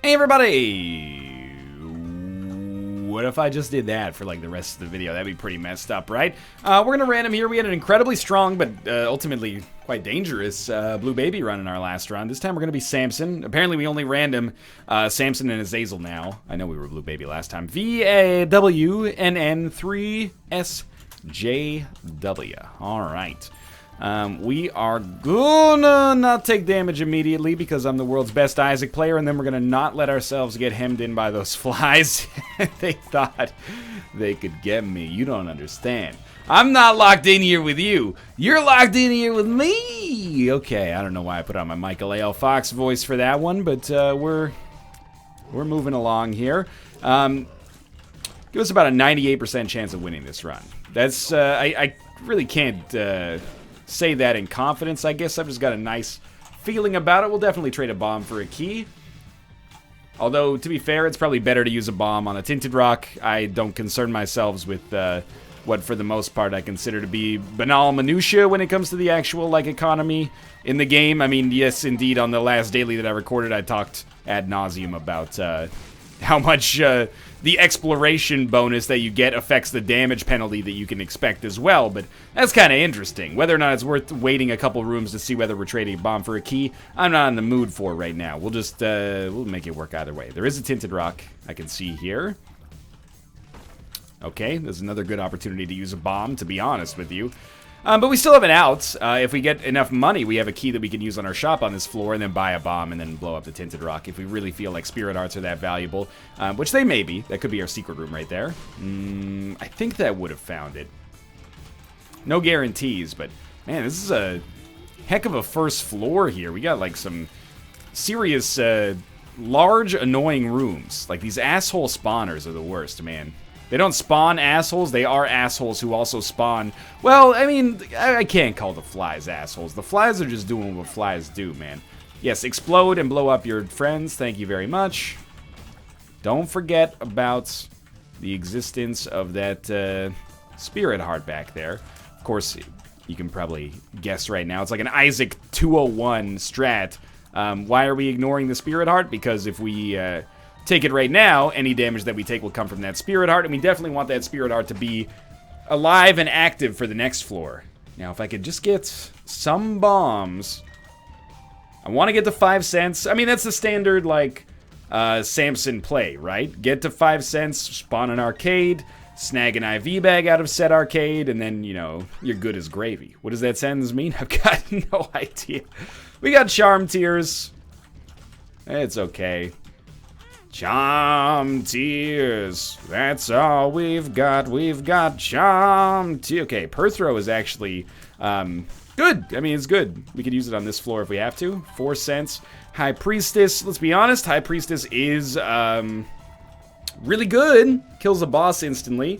Hey everybody! What if I just did that for like the rest of the video? That'd be pretty messed up, right? We're gonna random here. We had an incredibly strong but ultimately quite dangerous blue baby run in our last run. This time we're gonna be Samson. Apparently we only random Samson and Azazel now. I know we were blue baby last time. VWNN 3SJW. All right. We are gonna not take damage immediately because I'm the world's best Isaac player, and then we're gonna not let ourselves get hemmed in by those flies. They thought they could get me. You don't understand. I'm not locked in here with you. You're locked in here with me. Okay, I don't know why I put on my Michael A.L. Fox voice for that one, but we're moving along here. Give us about a 98% chance of winning this run. That's I really can't say that in confidence. I guess I've just got a nice feeling about it. We'll definitely trade a bomb for a key. Although, to be fair, it's probably better to use a bomb on a tinted rock. I don't concern myself with what, for the most part, I consider to be banal minutia when it comes to the actual, like, economy in the game. I mean, yes, indeed, on the last daily that I recorded, I talked ad nauseum about how much the exploration bonus that you get affects the damage penalty that you can expect as well, but that's kind of interesting. Whether or not it's worth waiting a couple rooms to see whether we're trading a bomb for a key, I'm not in the mood for right now. We'll just, we'll make it work either way. There is a tinted rock I can see here. Okay, there's another good opportunity to use a bomb, to be honest with you. But we still have an out. If we get enough money, we have a key that we can use on our shop on this floor and then buy a bomb and then blow up the tinted rock if we really feel like spirit arts are that valuable, which they may be. That could be our secret room right there. I think that would have found it. No guarantees, but man, this is a heck of a first floor here. We got like some serious, large, annoying rooms. Like these asshole spawners are the worst, man. They don't spawn assholes, they are assholes who also spawn. Well, I mean, I can't call the flies assholes. The flies are just doing what flies do, man. Yes, explode and blow up your friends, thank you very much. Don't forget about the existence of that spirit heart back there. Of course, you can probably guess right now, it's like an Isaac 201 strat. Why are we ignoring the spirit heart? Because if we take it right now, any damage that we take will come from that spirit heart, and we definitely want that spirit heart to be alive and active for the next floor. Now, if I could just get some bombs. I want to get to 5 cents. I mean, that's the standard, like, Samson play, right? Get to 5 cents, spawn an arcade, snag an IV bag out of said arcade, and then, you know, you're good as gravy. What does that sentence mean? I've got no idea. We got charm tears. It's okay. Charm tears. That's all we've got. We've got charm tears. Okay, Perthrow is actually good. I mean, it's good. We could use it on this floor if we have to. 4 cents. High Priestess. Let's be honest. High Priestess is really good. Kills a boss instantly.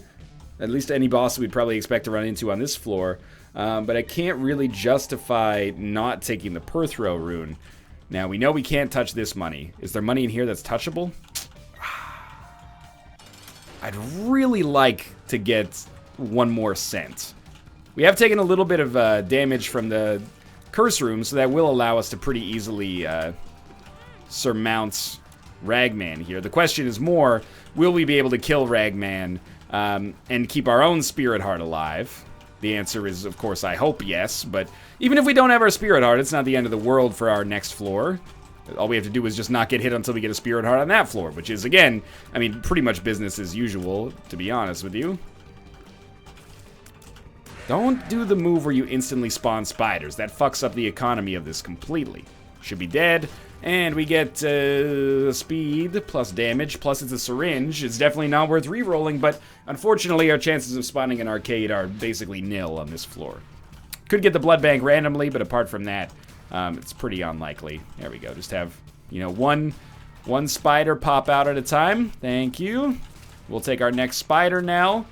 At least any boss we'd probably expect to run into on this floor. But I can't really justify not taking the Perthrow rune. Now, we know we can't touch this money. Is there money in here that's touchable? I'd really like to get 1 more cent. We have taken a little bit of damage from the curse room, so that will allow us to pretty easily surmount Ragman here. The question is more, will we be able to kill Ragman and keep our own spirit heart alive? The answer is, of course, I hope yes, but even if we don't have our spirit heart, it's not the end of the world for our next floor. All we have to do is just not get hit until we get a spirit heart on that floor, which is, again, I mean, pretty much business as usual, to be honest with you. Don't do the move where you instantly spawn spiders. That fucks up the economy of this completely. Should be dead, and we get speed plus damage, plus it's a syringe. It's definitely not worth re-rolling, but unfortunately our chances of spawning an arcade are basically nil on this floor. Could get the blood bank randomly, but apart from that, it's pretty unlikely. There we go. Just have, you know, one spider pop out at a time. Thank you. We'll take our next spider now.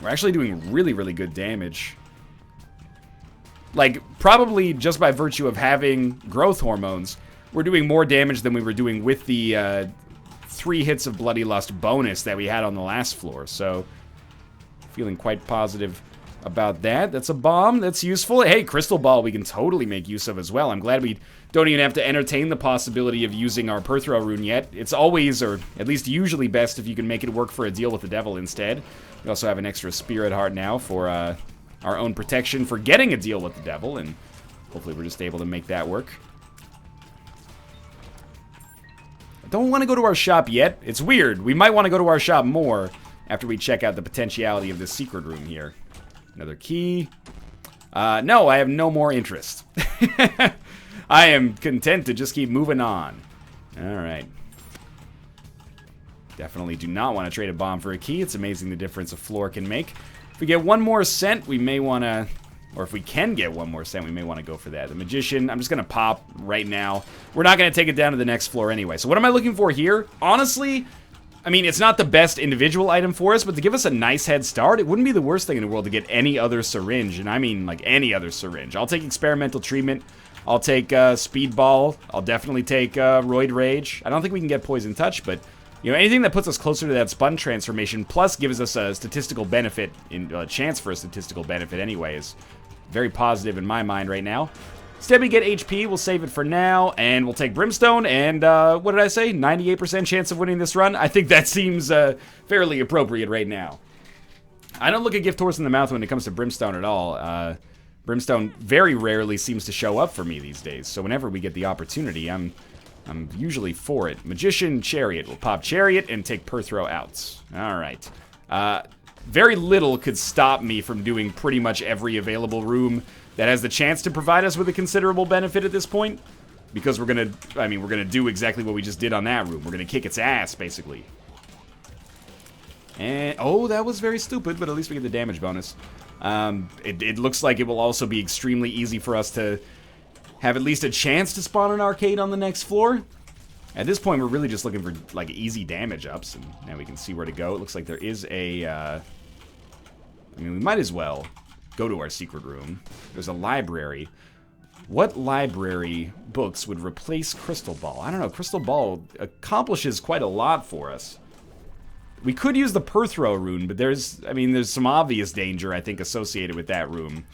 We're actually doing really, really good damage. Like, probably just by virtue of having growth hormones, we're doing more damage than we were doing with the 3 hits of Bloody Lust bonus that we had on the last floor. So, feeling quite positive about that. That's a bomb. That's useful. Hey, crystal ball we can totally make use of as well. I'm glad we don't even have to entertain the possibility of using our Perthro rune yet. It's always, or at least usually, best if you can make it work for a deal with the devil instead. We also have an extra spirit heart now for our own protection for getting a deal with the devil, and hopefully we're just able to make that work. I don't want to go to our shop yet. It's weird. We might want to go to our shop more after we check out the potentiality of this secret room here. Another key. No, I have no more interest. I am content to just keep moving on. Alright. Definitely do not want to trade a bomb for a key. It's amazing the difference a floor can make. If we get one more cent, we may want to... Or if we can get one more cent, we may want to go for that. The Magician, I'm just going to pop right now. We're not going to take it down to the next floor anyway. So what am I looking for here? Honestly, I mean, it's not the best individual item for us, but to give us a nice head start, it wouldn't be the worst thing in the world to get any other syringe. And I mean, like, any other syringe. I'll take Experimental Treatment. I'll take Speedball. I'll definitely take Roid Rage. I don't think we can get Poison Touch, but... You know, anything that puts us closer to that sponge transformation, plus gives us a statistical benefit, a chance for a statistical benefit anyway, is very positive in my mind right now. Instead we get HP, we'll save it for now, and we'll take Brimstone, and what did I say? 98% chance of winning this run? I think that seems fairly appropriate right now. I don't look a gift horse in the mouth when it comes to Brimstone at all. Brimstone very rarely seems to show up for me these days, so whenever we get the opportunity, I'm usually for it. Magician, Chariot. We'll pop Chariot and take Perthro out. Alright. Very little could stop me from doing pretty much every available room that has the chance to provide us with a considerable benefit at this point. Because we're gonna do exactly what we just did on that room. We're gonna kick its ass, basically. And, oh, that was very stupid, but at least we get the damage bonus. It looks like it will also be extremely easy for us to have at least a chance to spawn an arcade on the next floor. At this point, we're really just looking for, like, easy damage ups, and now we can see where to go. It looks like there is a, I mean, we might as well go to our secret room. There's a library. What library books would replace Crystal Ball? I don't know. Crystal Ball accomplishes quite a lot for us. We could use the Perthro rune, but there's some obvious danger, I think, associated with that room.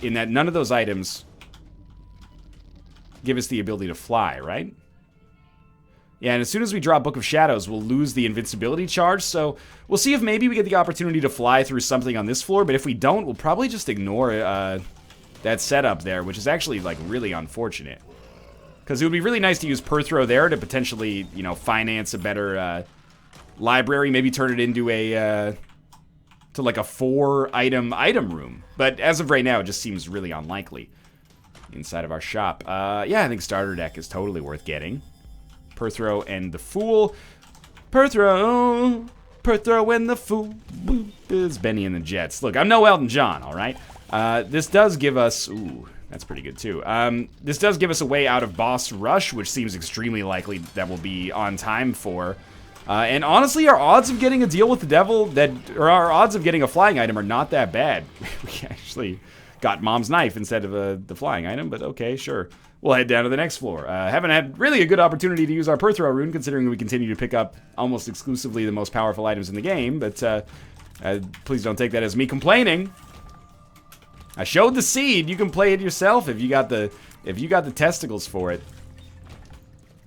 In that none of those items give us the ability to fly, right? Yeah, and as soon as we draw Book of Shadows, we'll lose the invincibility charge, so we'll see if maybe we get the opportunity to fly through something on this floor, but if we don't, we'll probably just ignore that setup there, which is actually, like, really unfortunate. Because it would be really nice to use Perthro there to potentially, you know, finance a better library, maybe turn it into a, to like a 4-item room. But as of right now, it just seems really unlikely. Inside of our shop. Yeah, I think starter deck is totally worth getting. Perthro and the Fool. Perthro and the Fool. It's Benny and the Jets. Look, I'm no Elton John, alright? This does give us... Ooh, that's pretty good too. This does give us a way out of Boss Rush, which seems extremely likely that we'll be on time for. And honestly, our odds of getting a deal with the devil, or our odds of getting a flying item are not that bad. We actually... got Mom's knife instead of the flying item, but okay, sure. We'll head down to the next floor. Haven't had really a good opportunity to use our Perthro rune, considering we continue to pick up almost exclusively the most powerful items in the game, but please don't take that as me complaining. I showed the seed. You can play it yourself if you got the testicles for it.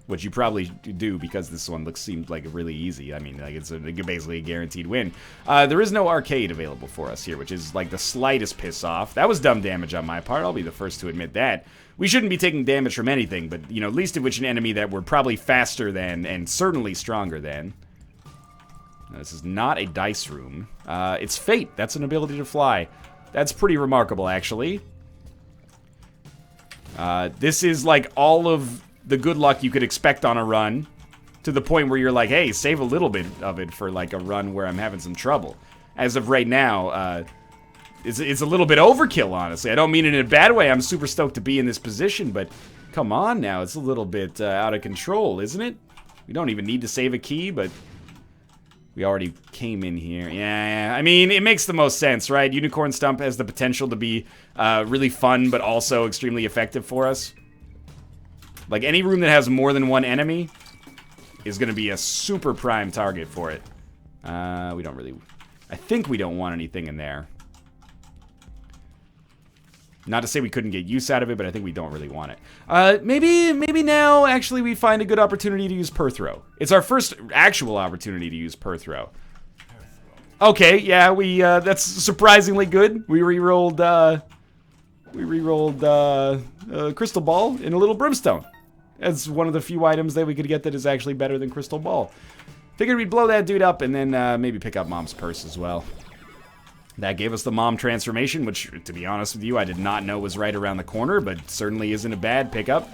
Which you probably do, because this one seems like really easy. I mean, like it's basically a guaranteed win. There is no arcade available for us here, which is like the slightest piss off. That was dumb damage on my part. I'll be the first to admit that. We shouldn't be taking damage from anything, but, you know, least of which an enemy that we're probably faster than and certainly stronger than. Now, this is not a dice room. It's Fate. That's an ability to fly. That's pretty remarkable, actually. This is like all of the good luck you could expect on a run, to the point where you're like, hey, save a little bit of it for like a run where I'm having some trouble. As of right now, it's a little bit overkill, honestly. I don't mean it in a bad way. I'm super stoked to be in this position, but come on now, it's a little bit out of control, isn't it? We don't even need to save a key, but we already came in here. Yeah, I mean, it makes the most sense, right? Unicorn Stump has the potential to be really fun, but also extremely effective for us. Like, any room that has more than one enemy is going to be a super prime target for it. We don't really... I think we don't want anything in there. Not to say we couldn't get use out of it, but I think we don't really want it. Maybe now, actually, we find a good opportunity to use Perthrow. It's our first actual opportunity to use Perthrow. Okay, yeah, that's surprisingly good. We re-rolled Crystal Ball in a little Brimstone. That's one of the few items that we could get that is actually better than Crystal Ball. Figured we'd blow that dude up and then maybe pick up Mom's purse as well. That gave us the Mom transformation, which, to be honest with you, I did not know was right around the corner, but certainly isn't a bad pickup.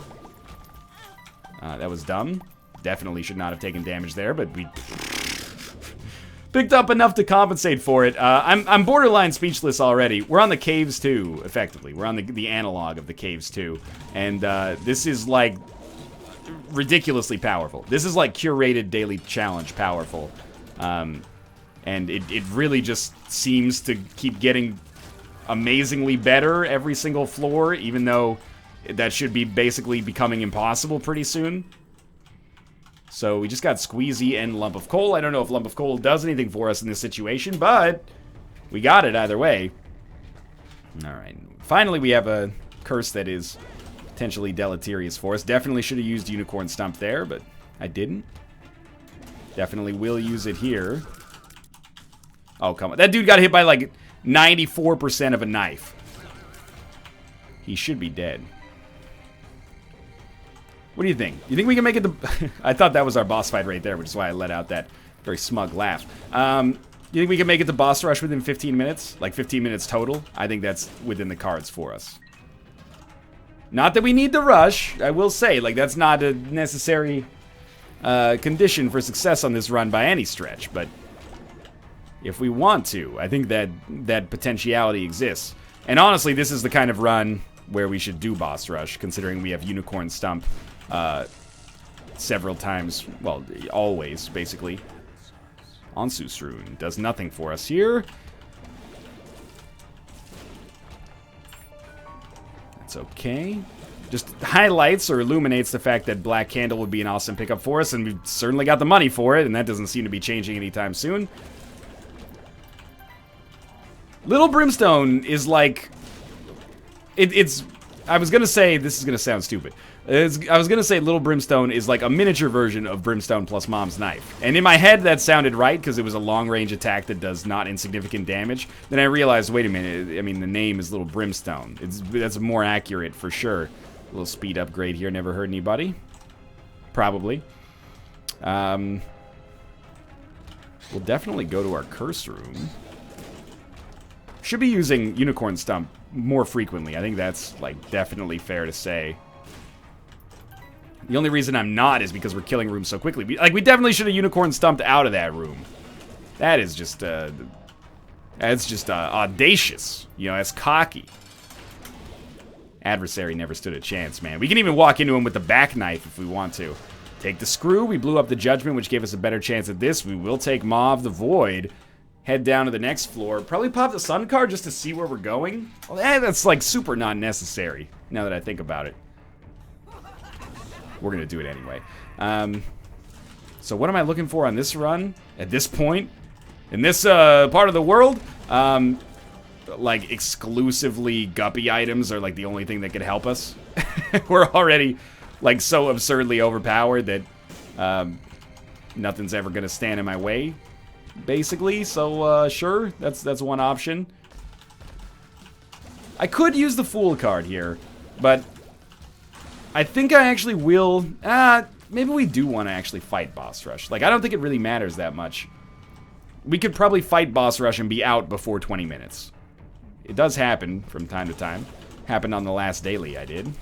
That was dumb. Definitely should not have taken damage there, but we picked up enough to compensate for it. I'm borderline speechless already. We're on the caves too, effectively. We're on the analog of the caves too. And this is like ridiculously powerful. This is like curated daily challenge powerful. And it really just seems to keep getting amazingly better every single floor, even though that should be basically becoming impossible pretty soon. So we just got Squeezy and Lump of Coal. I don't know if Lump of Coal does anything for us in this situation, but we got it either way. Alright, finally we have a curse that is potentially deleterious for us. Definitely should have used Unicorn Stump there, but I didn't. Definitely will use it here. Oh, come on. That dude got hit by like 94% of a knife. He should be dead. What do you think? You think we can make it to... I thought that was our boss fight right there, which is why I let out that very smug laugh. You think we can make it to boss rush within 15 minutes? Like 15 minutes total? I think that's within the cards for us. Not that we need to rush, I will say. Like, that's not a necessary condition for success on this run by any stretch, but... if we want to, I think that potentiality exists. And honestly, this is the kind of run where we should do boss rush, considering we have Unicorn Stump several times, well, always, basically. Onsus Rune does nothing for us here. That's okay. Just highlights or illuminates the fact that Black Candle would be an awesome pickup for us, and we've certainly got the money for it, and that doesn't seem to be changing anytime soon. Little Brimstone is like... It's... I was gonna say... This is gonna sound stupid. I was gonna say Little Brimstone is like a miniature version of Brimstone plus Mom's Knife. And in my head, that sounded right, because it was a long-range attack that does not insignificant damage. Then I realized, wait a minute, I mean, the name is Little Brimstone. That's more accurate, for sure. A little speed upgrade here, never hurt anybody. Probably. We'll definitely go to our curse room. Should be using Unicorn Stump more frequently. I think that's, like, definitely fair to say. The only reason I'm not is because we're killing rooms so quickly. Like, we definitely should have Unicorn Stumped out of that room. That is just, that's just, audacious. You know, that's cocky. Adversary never stood a chance, man. We can even walk into him with the back knife if we want to. Take the screw. We blew up the Judgment, which gave us a better chance at this. We will take Maw of the Void. Head down to the next floor. Probably pop the Sun card just to see where we're going. Well, that's, like, super not necessary, now that I think about it. We're gonna do it anyway. So what am I looking for on this run? At this point? In this part of the world? Like, exclusively guppy items are, like, the only thing that could help us. We're already, like, so absurdly overpowered that nothing's ever gonna stand in my way, basically. So, sure, that's one option. I could use the Fool card here, but I think I actually will... maybe we do want to actually fight Boss Rush. Like, I don't think it really matters that much. We could probably fight Boss Rush and be out before 20 minutes. It does happen from time to time. Happened on the last daily I did.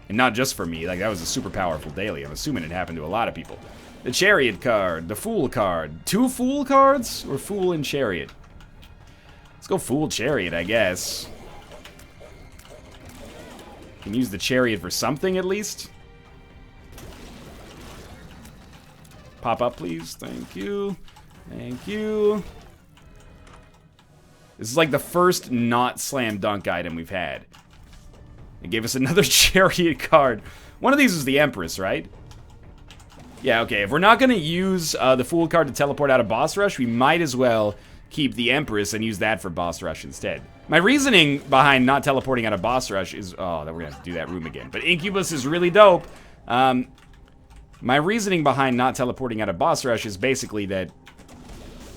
And not just for me. Like, that was a super powerful daily. I'm assuming it happened to a lot of people. The Chariot card. The Fool card. 2 Fool cards? Or Fool and Chariot? Let's go Fool Chariot, I guess. Can use the Chariot for something, at least. Pop up, please. Thank you. Thank you. This is like the first not slam dunk item we've had. It gave us another Chariot card. One of these is the Empress, right? Yeah, okay. If we're not going to use the Fool card to teleport out of Boss Rush, we might as well keep the Empress and use that for Boss Rush instead. My reasoning behind not teleporting out of boss rush is... Oh, then we're going to have to do that room again. But Incubus is really dope. My reasoning behind not teleporting out of boss rush is basically that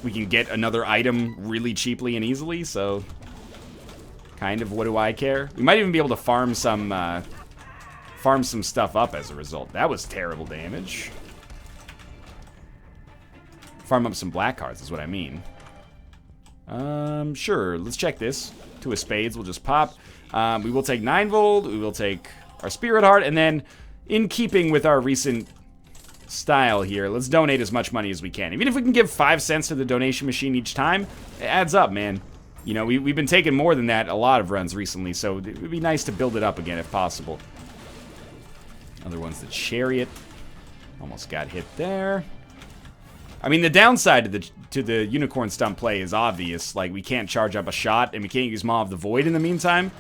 we can get another item really cheaply and easily, so... Kind of, what do I care? We might even be able to farm some stuff up as a result. That was terrible damage. Farm up some black cards is what I mean. Sure, let's check this. Two of spades, we'll just pop. We will take 9 volt, we will take our spirit heart, and then, in keeping with our recent style here, let's donate as much money as we can. Even if we can give 5 cents to the donation machine each time, it adds up, man. You know, we've been taking more than that a lot of runs recently, so it would be nice to build it up again if possible. Other one's the chariot. Almost got hit there. I mean, the downside to the unicorn stump play is obvious. Like, we can't charge up a shot, and we can't use Maw of the Void in the meantime.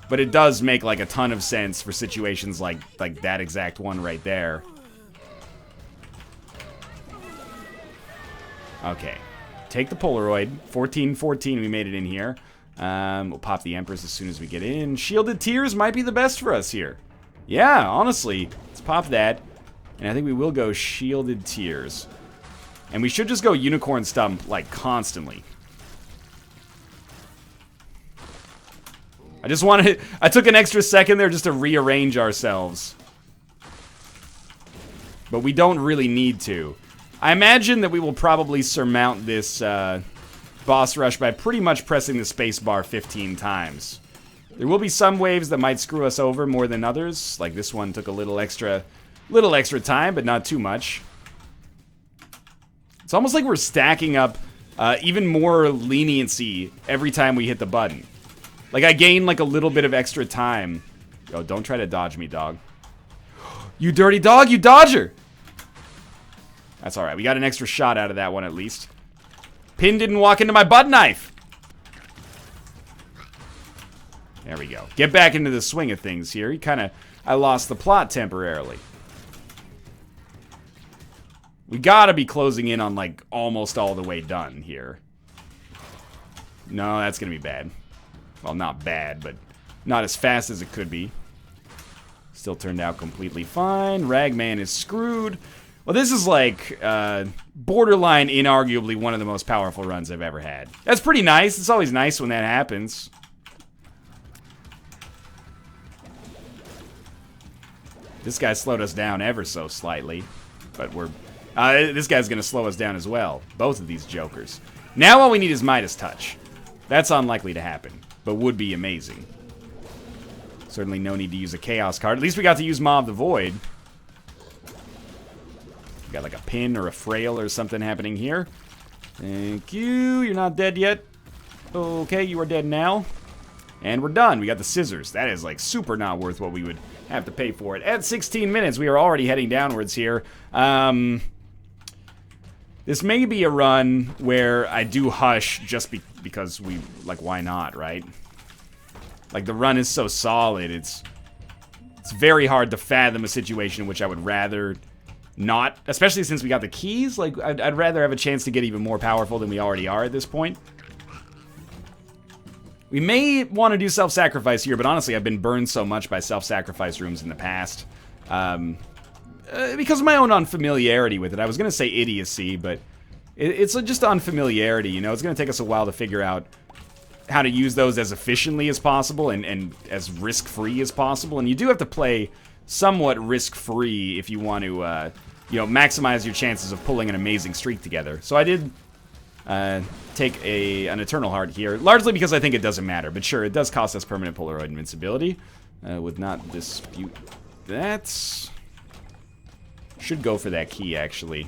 But it does make, like, a ton of sense for situations like that exact one right there. Okay. Take the Polaroid. 14-14, we made it in here. We'll pop the Empress as soon as we get in. Shielded Tears might be the best for us here. Yeah, honestly. Let's pop that. And I think we will go Shielded Tears. And we should just go Unicorn Stump, like, constantly. I took an extra second there just to rearrange ourselves. But we don't really need to. I imagine that we will probably surmount this boss rush by pretty much pressing the spacebar 15 times. There will be some waves that might screw us over more than others. Like this one took a little extra time, but not too much. It's almost like we're stacking up even more leniency every time we hit the button. Like I gain like a little bit of extra time. Oh, don't try to dodge me, dog. You dirty dog, you dodger! That's alright, we got an extra shot out of that one at least. Pin didn't walk into my butt knife! There we go. Get back into the swing of things here. I lost the plot temporarily. We gotta be closing in on, like, almost all the way done here. No, that's gonna be bad. Well, not bad, but not as fast as it could be. Still turned out completely fine. Ragman is screwed. Well, this is like borderline inarguably one of the most powerful runs I've ever had. That's pretty nice. It's always nice when that happens. This guy slowed us down ever so slightly. But this guy's going to slow us down as well. Both of these jokers. Now all we need is Midas Touch. That's unlikely to happen, but would be amazing. Certainly no need to use a Chaos card. At least we got to use Maw of the Void. Got like a pin or a frail or something happening here. Thank you. You're not dead yet. Okay, you are dead now. And we're done. We got the scissors. That is like super not worth what we would have to pay for it. At 16 minutes, we are already heading downwards here. This may be a run where I do hush just because we, like, why not, right? Like, the run is so solid. It's very hard to fathom a situation in which I would rather not, especially since we got the keys. Like, I'd rather have a chance to get even more powerful than we already are at this point. We may want to do self-sacrifice here, but honestly, I've been burned so much by self-sacrifice rooms in the past. Because of my own unfamiliarity with it. I was going to say idiocy, but it's just unfamiliarity, you know? It's going to take us a while to figure out how to use those as efficiently as possible and as risk-free as possible. And you do have to play somewhat risk-free if you want to, you know, maximize your chances of pulling an amazing streak together. So I did take an Eternal Heart here, largely because I think it doesn't matter. But sure, it does cost us permanent Polaroid invincibility. Would not dispute that. Should go for that key, actually.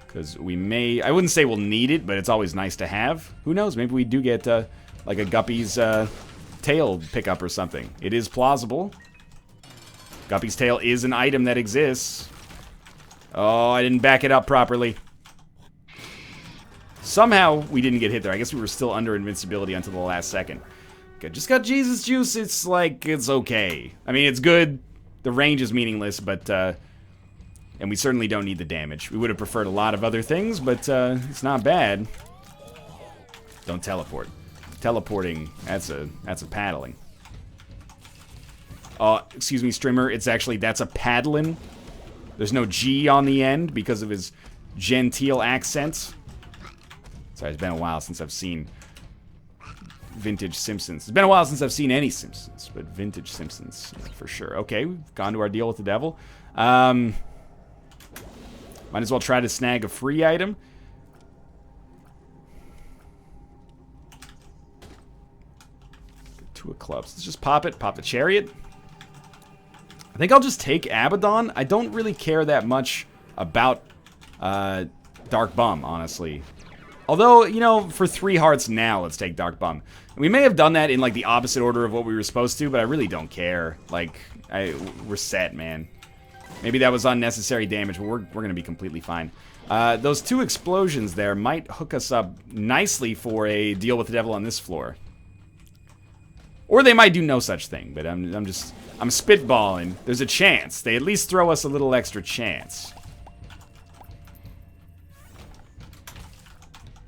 Because we may... I wouldn't say we'll need it, but it's always nice to have. Who knows? Maybe we do get, like, a Guppy's tail pickup or something. It is plausible. Guppy's tail is an item that exists. Oh, I didn't back it up properly. Somehow we didn't get hit there. I guess we were still under invincibility until the last second. Okay, just got Jesus Juice. It's like, it's okay. I mean, it's good. The range is meaningless, but, and we certainly don't need the damage. We would have preferred a lot of other things, but, it's not bad. Don't teleport. Teleporting, that's a paddling. Excuse me, streamer, that's a paddlin'. There's no G on the end because of his genteel accent. Sorry, it's been a while since I've seen vintage Simpsons. It's been a while since I've seen any Simpsons, but vintage Simpsons for sure. Okay, we've gone to our deal with the devil. Might as well try to snag a free item. Two of clubs. Let's just pop it. Pop the chariot. I think I'll just take Abaddon. I don't really care that much about Dark Bum, honestly. Although, you know, for 3 hearts now, let's take Dark Bum. We may have done that in, like, the opposite order of what we were supposed to, but I really don't care. Like, we're set, man. Maybe that was unnecessary damage, but we're going to be completely fine. Those 2 explosions there might hook us up nicely for a deal with the devil on this floor. Or they might do no such thing, but I'm spitballing. There's a chance. They at least throw us a little extra chance.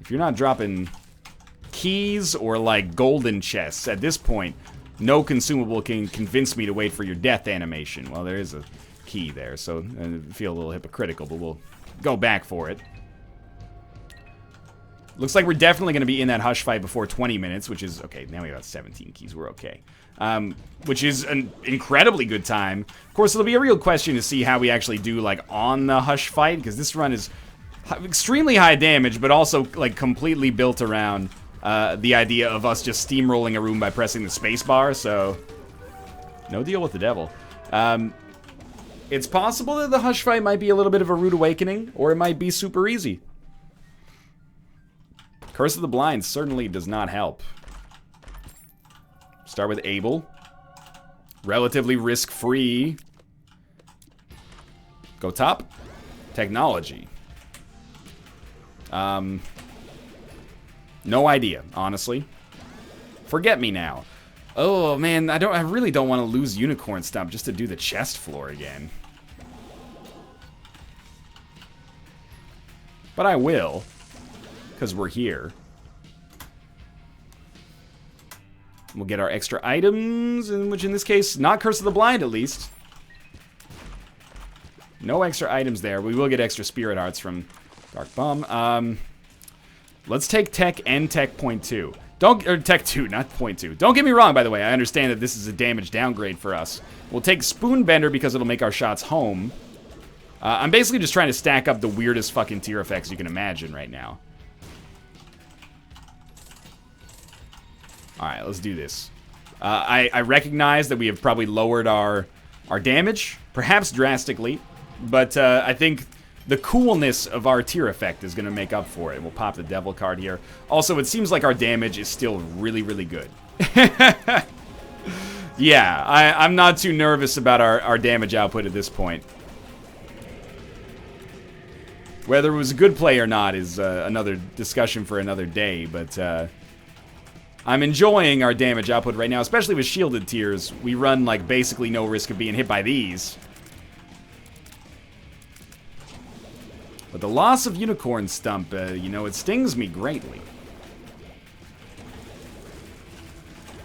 If you're not dropping keys or, like, golden chests, at this point, no consumable can convince me to wait for your death animation. Well, there is a key there, so I feel a little hypocritical, but we'll go back for it. Looks like we're definitely going to be in that hush fight before 20 minutes, which is, okay, now we got 17 keys, we're okay. Which is an incredibly good time. Of course, it'll be a real question to see how we actually do, like, on the hush fight, because this run is extremely high damage, but also, like, completely built around the idea of us just steamrolling a room by pressing the spacebar, so no deal with the devil. It's possible that the hush fight might be a little bit of a rude awakening, or it might be super easy. Curse of the Blind certainly does not help. Start with Abel. Relatively risk-free. Go top. Technology. No idea, honestly. Forget me now. Oh man, I really don't want to lose Unicorn Stump just to do the chest floor again. But I will. Because we're here. We'll get our extra items, which in this case, not Curse of the Blind at least. No extra items there. We will get extra Spirit Hearts from Dark Bum. Let's take Tech and Tech point 2. Tech 2, not point 2. Don't get me wrong, by the way. I understand that this is a damage downgrade for us. We'll take Spoonbender because it'll make our shots home. I'm basically just trying to stack up the weirdest fucking tier effects you can imagine right now. Alright, let's do this. I recognize that we have probably lowered our damage, perhaps drastically, but I think the coolness of our tier effect is going to make up for it. We'll pop the devil card here. Also, it seems like our damage is still really, really good. Yeah, I'm not too nervous about our damage output at this point. Whether it was a good play or not is another discussion for another day, but I'm enjoying our damage output right now, especially with shielded tiers. We run, like, basically no risk of being hit by these. But the loss of Unicorn Stump, you know, it stings me greatly.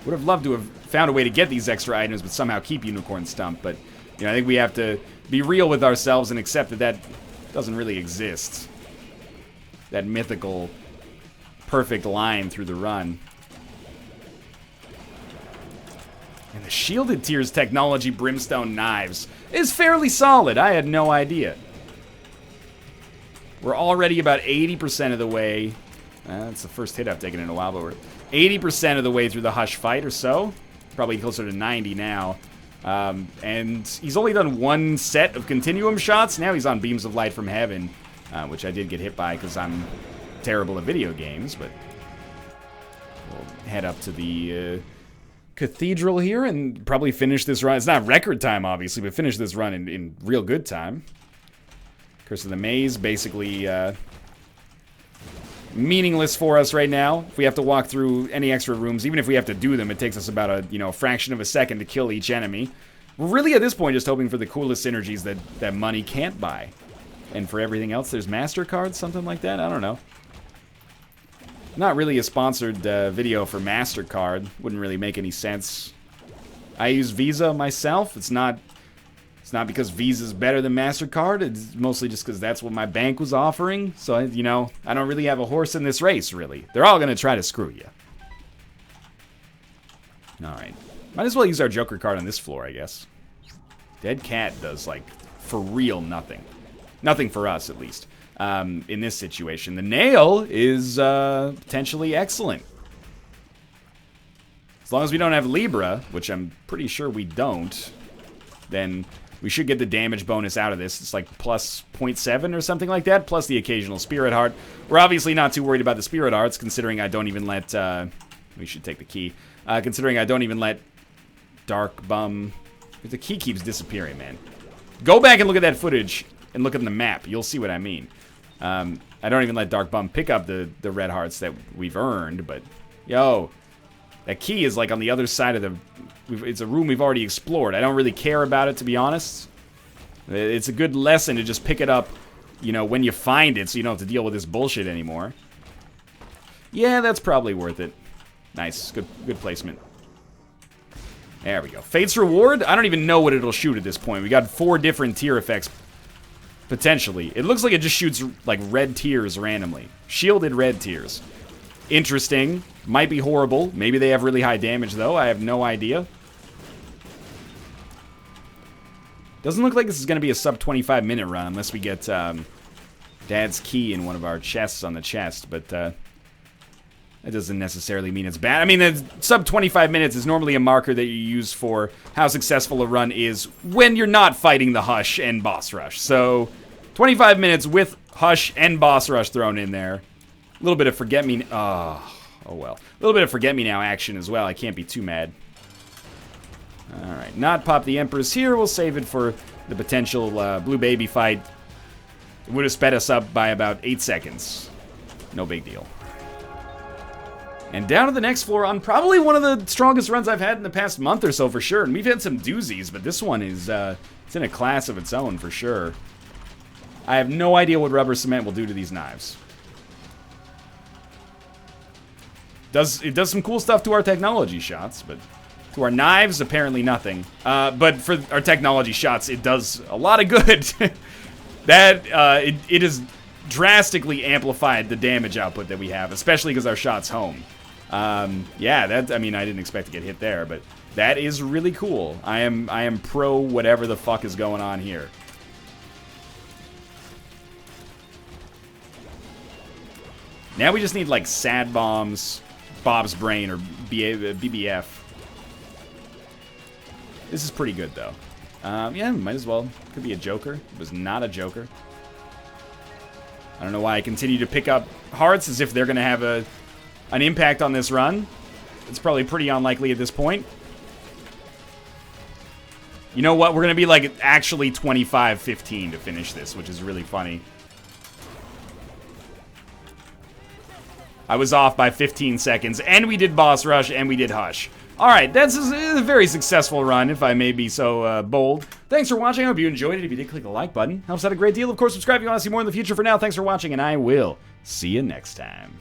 Would have loved to have found a way to get these extra items, but somehow keep Unicorn Stump. But, you know, I think we have to be real with ourselves and accept that that doesn't really exist. That mythical, perfect line through the run. And the shielded tiers technology Brimstone knives is fairly solid. I had no idea. We're already about 80% of the way. That's the first hit I've taken in a while, but we're 80% of the way through the Hush fight or so. Probably closer to 90 now. And he's only done one set of continuum shots. Now he's on Beams of Light from Heaven, which I did get hit by because I'm terrible at video games. But we'll head up to the cathedral here and probably finish this run. It's not record time, obviously, but finish this run in real good time. Curse of the Maze, basically meaningless for us right now. If we have to walk through any extra rooms, even if we have to do them, it takes us about a fraction of a second to kill each enemy. We're really at this point just hoping for the coolest synergies that money can't buy. And for everything else, there's MasterCard, something like that? I don't know. Not really a sponsored video for MasterCard. Wouldn't really make any sense. I use Visa myself. It's not because Visa's better than MasterCard. It's mostly just because that's what my bank was offering. So, I don't really have a horse in this race, really. They're all going to try to screw you. Alright. Might as well use our Joker card on this floor, I guess. Dead Cat does, like, for real nothing. Nothing for us, at least. In this situation. The Nail is potentially excellent. As long as we don't have Libra, which I'm pretty sure we don't, then we should get the damage bonus out of this. It's like plus 0.7 or something like that, plus the occasional Spirit Heart. We're obviously not too worried about the Spirit Hearts, considering I don't even let... we should take the key. Considering I don't even let Dark Bum... The key keeps disappearing, man. Go back and look at that footage and look at the map. You'll see what I mean. I don't even let Dark Bum pick up the red hearts that we've earned, but... Yo... That key is, like, on the other side of the... It's a room we've already explored. I don't really care about it, to be honest. It's a good lesson to just pick it up, when you find it, so you don't have to deal with this bullshit anymore. Yeah, that's probably worth it. Nice. Good placement. There we go. Fate's Reward? I don't even know what it'll shoot at this point. We got 4 different tier effects, potentially. It looks like it just shoots, like, red tears randomly. Shielded red tears. Interesting. Might be horrible. Maybe they have really high damage, though. I have no idea. Doesn't look like this is going to be a sub 25-minute run unless we get Dad's key in one of our chests on the chest. But that doesn't necessarily mean it's bad. I mean, the sub 25 minutes is normally a marker that you use for how successful a run is when you're not fighting the Hush and Boss Rush. So 25 minutes with Hush and Boss Rush thrown in there. A little bit of Forget-Me... Oh well. A little bit of Forget-Me-Now action as well. I can't be too mad. Alright, not pop the Empress here. We'll save it for the potential Blue Baby fight. It would have sped us up by about 8 seconds. No big deal. And down to the next floor on probably one of the strongest runs I've had in the past month or so for sure. And we've had some doozies, but this one is it's in a class of its own for sure. I have no idea what rubber cement will do to these knives. It does some cool stuff to our technology shots, but to our knives, apparently nothing. But for our technology shots, it does a lot of good. It has drastically amplified the damage output that we have, especially because our shot's home. Yeah, I mean, I didn't expect to get hit there, but that is really cool. I am pro whatever the fuck is going on here. Now we just need, like, Sad Bombs, Bob's Brain, or BBF. This is pretty good, though. Yeah, might as well. Could be a Joker. It was not a Joker. I don't know why I continue to pick up hearts as if they're going to have an impact on this run. It's probably pretty unlikely at this point. You know what? We're going to be, like, actually 25-15 to finish this, which is really funny. I was off by 15 seconds, and we did Boss Rush, and we did Hush. Alright, that's a very successful run, if I may be so bold. Thanks for watching. I hope you enjoyed it. If you did, click the like button. Helps out a great deal. Of course, subscribe if you want to see more in the future. For now, thanks for watching, and I will see you next time.